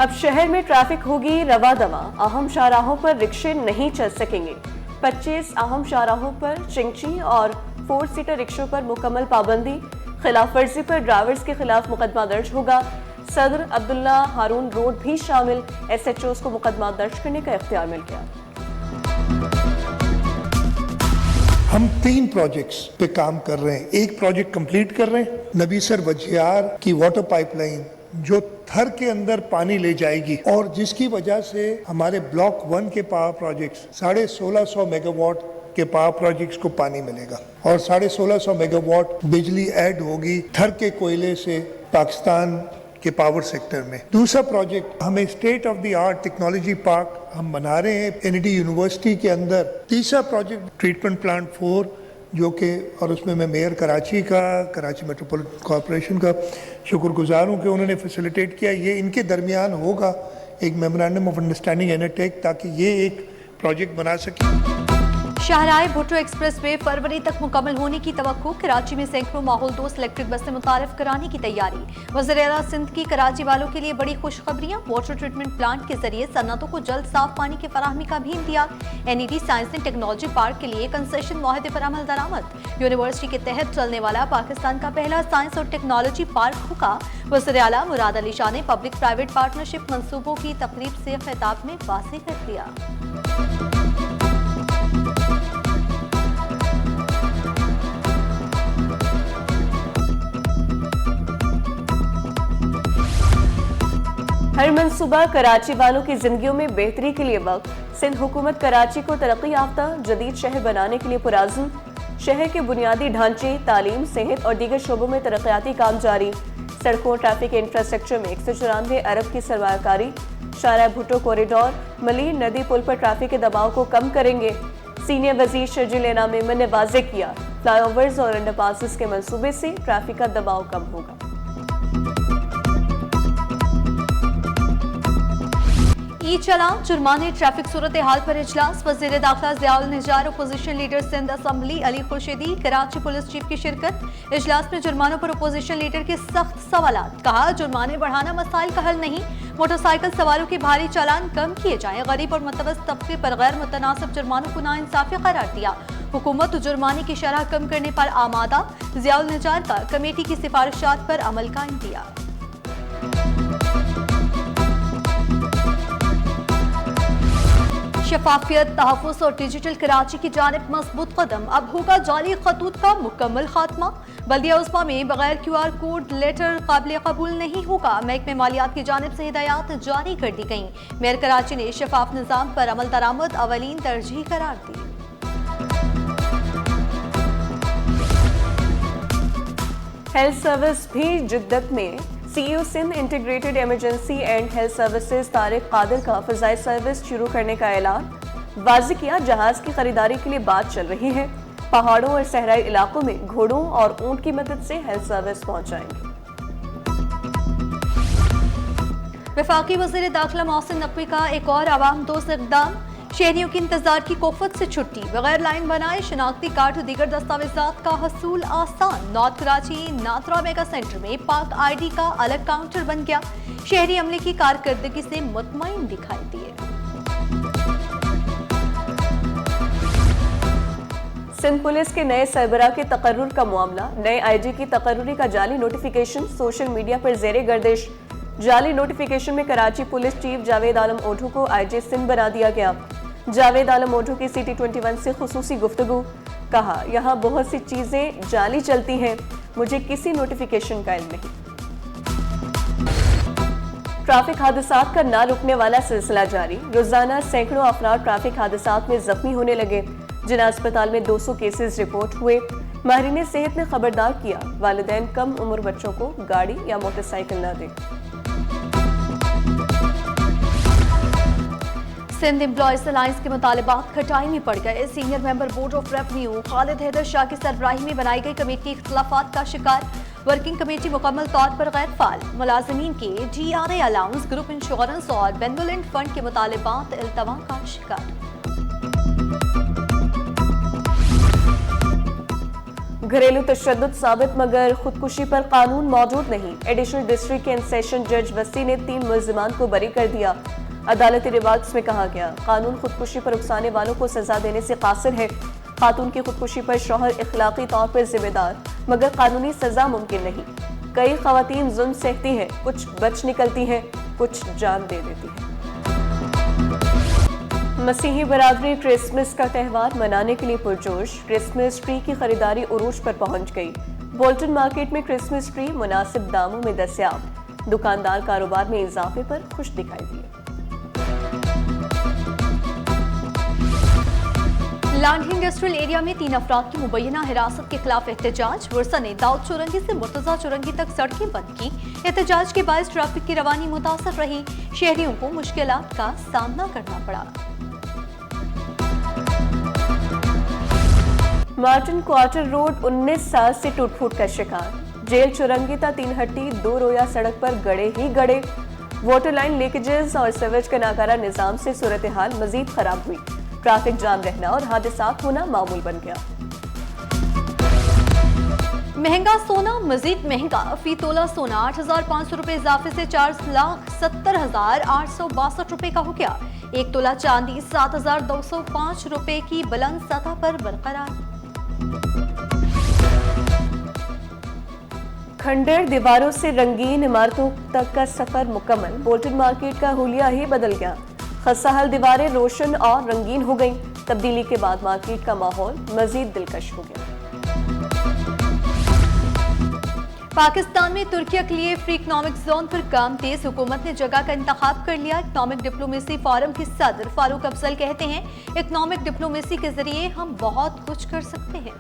अब शहर में ट्रैफिक होगी रवादवा, अहम शाहराहों पर रिक्शे नहीं चल सकेंगे। 25 अहम शाहराहों पर चिंची और 4 सीटर रिक्शों पर मुकम्मल पाबंदी। खिलाफ वर्जी पर ड्राइवर्स के खिलाफ मुकदमा दर्ज होगा। सदर अब्दुल्ला हारून रोड भी शामिल, SHOs को मुकदमा दर्ज करने का इख्तियार मिल गया। हम 3 प्रोजेक्ट्स पे काम कर रहे हैं। एक प्रोजेक्ट कंप्लीट कर रहे हैं, नबीसर वजियार की वाटर पाइपलाइन जो थर के अंदर पानी ले जाएगी और जिसकी वजह से हमारे ब्लॉक 1 के पावर प्रोजेक्ट्स 1650 मेगावाट के पावर प्रोजेक्ट्स को पानी मिलेगा और 1650 मेगावाट बिजली ऐड होगी थर के कोयले से पाकिस्तान के पावर सेक्टर में। दूसरा प्रोजेक्ट हमें state of the art technology park हम बना रहे हैं NID यूनिवर्सिटी के अंदर। तीसरा प्रोजेक्ट ट्रीटमेंट प्लांट 4 जो कि और उसमें मैं मेयर कराची मेट्रोपॉलिटन कॉरपोरेशन का शुक्रगुजार हूँ कि उन्होंने फैसिलिटेट किया। ये इनके दरमियान होगा एक मेमोरेंडम ऑफ अंडरस्टैंडिंग एनटेक ताकि ये एक प्रोजेक्ट बना सके। शाहराह भुट्टो एक्सप्रेसवे फरवरी तक मुकम्मल होने की तवक्को। कराची में सैकड़ों माहौल दोस्त इलेक्ट्रिक बसें मुतारिफ कराने की तैयारी। वज़ीर-ए-आला सिंध की कराची वालों के लिए बड़ी खुशखबरियां। वाटर ट्रीटमेंट प्लांट के जरिए सन्नतों को जल्द साफ पानी की फराहमी का भी Imtiaz. NID science and technology park के लिए कंसेशन मुआहदे पर अमल दरामद। यूनिवर्सिटी के तहत चलने वाला पाकिस्तान का पहला साइंस और टेक्नोलॉजी पार्क होगा। वज़ीर-ए-आला मुराद अली शाह ने पब्लिक प्राइवेट पार्टनरशिप मंसूबों की तकरीब से खिताब में वाज़ेह कर दिया। हर मंसूबा कराची वालों की जिंदगियों में बेहतरी के लिए वक्त। सिंध हुकूमत कराची को तरक्की याफ्ता जदीद शहर बनाने के लिए पुराज़्म। शहर के बुनियादी ढांचे, तालीम, सेहत और दीगर शोबों में तरक्याती काम जारी। सड़कों, ट्रैफिक इंफ्रास्ट्रक्चर में 194 अरब की सरमायाकारी। शाहराह भुट्टो कॉरिडोर, मलीर नदी पुल पर ट्रैफिक के दबाव को कम करेंगे। सीनियर वजीर शर्जील इनामी ने वाज़ेह किया, फ्लाईओवर्स और अंडरपासेस के मंसूबे से ट्रैफिक का दबाव कम होगा। ई चलान, जुर्माने, ट्रैफिक सूरत हाल पर इजलास। वज़ीर दाखिला Ziaul Nizar, opposition leader Sindh assembly Ali Khursheedi, Karachi police chief की शिरकत। इजलास में जुर्मानों पर अपोजिशन लीडर के सख्त सवालात। कहा, जुर्माने बढ़ाना मसाइल का हल नहीं, मोटरसाइकिल सवारों के भारी चालान कम किए जाएं। गरीब और मुतवस्सित तबके पर गैर मुतनासिब जुर्मानों को नाइंसाफी करार दिया। हुकूमत जुर्माने की शरह कम करने पर आमादा। ज़ियाउल निजार का कमेटी की सिफारिशात पर अमल का इंतजार। शफाफियत, तहफ़्फ़ुज़ और डिजिटल कराची की जानिब मजबूत कदम। अब होगा जाली खतूत का मुकम्मल खात्मा। बल्दिया उस्मा में बगैर QR कोड लेटर काबिल कबूल नहीं होगा। महकमे मालियात की जानिब से हिदायत जारी कर दी गई। मेयर कराची ने शफाफ निज़ाम पर अमल दरामद अवलीन तरजीह करार दी। हेल्थ सर्विस भी जिद्दत में। CEO Sindh integrated emergency and health services Tariq Qadir का फ़ज़ाई सर्विस शुरू करने का ऐलान। वाज़ेह किया, जहाज की खरीदारी के लिए बात चल रही है। पहाड़ों और सहराई इलाकों में घोड़ों और ऊंट की मदद से हेल्थ सर्विस पहुंचाएंगे। वफाकी वज़ीर दाखिला मोहसिन नकवी का एक और आवाम दोस्त इक़दाम। शहरियों की इंतजार की कोफत से छुट्टी। बगैर लाइन बनाए शिनाख्ती कार्ड और दीगर दस्तावेजात का हसूल आसान। नॉर्थ कराची नात्रा मेगा सेंटर में पाक ID का अलग काउंटर बन गया। शहरी अमले की कारकर्दगी से मुतमईन दिखाई दिए। सिंध पुलिस के नए सरबराह के तकर्रुर का मामला। नए IG की तकर्रुरी का जाली नोटिफिकेशन सोशल मीडिया पर ज़ेरे गर्दिश। जाली नोटिफिकेशन में कराची पुलिस चीफ जावेद आलम ओढ़ू को IG सिंध बना दिया गया। जावेद आलम ओढ़ू की CT21 से खुसूसी गुफ्तगू। कहा, यहाँ बहुत सी चीजें जाली चलती हैं, मुझे किसी नोटिफिकेशन का इल्म नहीं। ट्रैफिक हादसात का ना रुकने वाला सिलसिला जारी। रोजाना सैकड़ों अफराद ट्रैफिक हादसात में जख्मी होने लगे। जिला अस्पताल में 200 केसेस रिपोर्ट हुए। माहिरीन सेहत ने खबरदार किया, वालिदैन कम उम्र बच्चों को गाड़ी या मोटरसाइकिल न दें। सिंध एम्प्लॉयज अलायंस के मुतालिबात खटाई में पड़ गए। Senior member board of revenue Khalid Haider Shah की सरबराही में बनाई गई कमेटी इख्तलाफात का शिकार। वर्किंग कमेटी मुकम्मल तौर पर गैर फाल। मुलाजिमीन के GRA अलाउंस, ग्रुप इंश्योरेंस और बेनेवोलेंट फंड के मुतालिबात इल्तवा का शिकार। घरेलू तशद्दुद साबित मगर खुदकुशी पर कानून मौजूद नहीं। एडिशनल डिस्ट्रिक्ट के एंड सेशन जज वसी ने 3 मुल्जिमान को बरी कर दिया। अदालती रिवार्ड्स में कहा गया, कानून खुदकुशी पर उकसाने वालों को सजा देने से कासिर है। खातून की खुदकुशी पर शौहर इखलाकी तौर पर जिम्मेदार, मगर कानूनी सजा मुमकिन नहीं। कई खवातीन जुल्म सहती हैं, कुछ बच निकलती हैं, कुछ जान दे देती हैं। मसीही बरादरी क्रिसमस का त्यौहार मनाने के लिए पुरजोश। क्रिसमस ट्री की खरीदारी उरूज पर पहुंच गई। बोल्टन मार्केट में क्रिसमस ट्री मुनासिब दामों में दस्तयाब। दुकानदार कारोबार में इजाफे पर खुश दिखाई दिए। लांढी इंडस्ट्रियल एरिया में 3 अफराद की मुबैना हिरासत के खिलाफ एहतजाज। वर्सा ने दाऊद चौरंगी से मुर्तजा चौरंगी तक सड़कें बंद की। एहतजाज के बायस ट्रैफिक की रवानी मुतासर रही। शहरियों को मुश्किलात का सामना करना पड़ा। मार्टिन क्वार्टर रोड 19 साल से टूट-फूट का शिकार। जेल चुरंगिता 3 हट्टी 2 रोया सड़क पर गड़े ही गड़े। वाटर लाइन लीकेजेस और सीवेज का नाकारा निजाम से सूरत हाल मजीद खराब हुई। ट्रैफिक जाम रहना और हादसात होना मामूल बन गया। महंगा सोना मजीद महंगा। फी तोला सोना 8,500 रुपए इजाफे से 4,70,862 रुपए का हो गया। 1 तोला चांदी 7,205 रुपए की बुलंद सतह पर बरकरार। खंडर दीवारों से रंगीन इमारतों तक का सफर मुकम्मल। बोल्टन मार्केट का हुलिया ही बदल गया। खस्ताहाल दीवारें रोशन और रंगीन हो गईं। तब्दीली के बाद मार्केट का माहौल मजीद दिलकश हो गया। पाकिस्तान में तुर्किया के लिए फ्री इकनॉमिक जोन पर काम तेज। हुकूमत ने जगह का इंतखाब कर लिया। इकनॉमिक डिप्लोमेसी फोरम के सदर फारूक अफजल कहते हैं, इकनॉमिक डिप्लोमेसी के जरिए हम बहुत कुछ कर सकते हैं।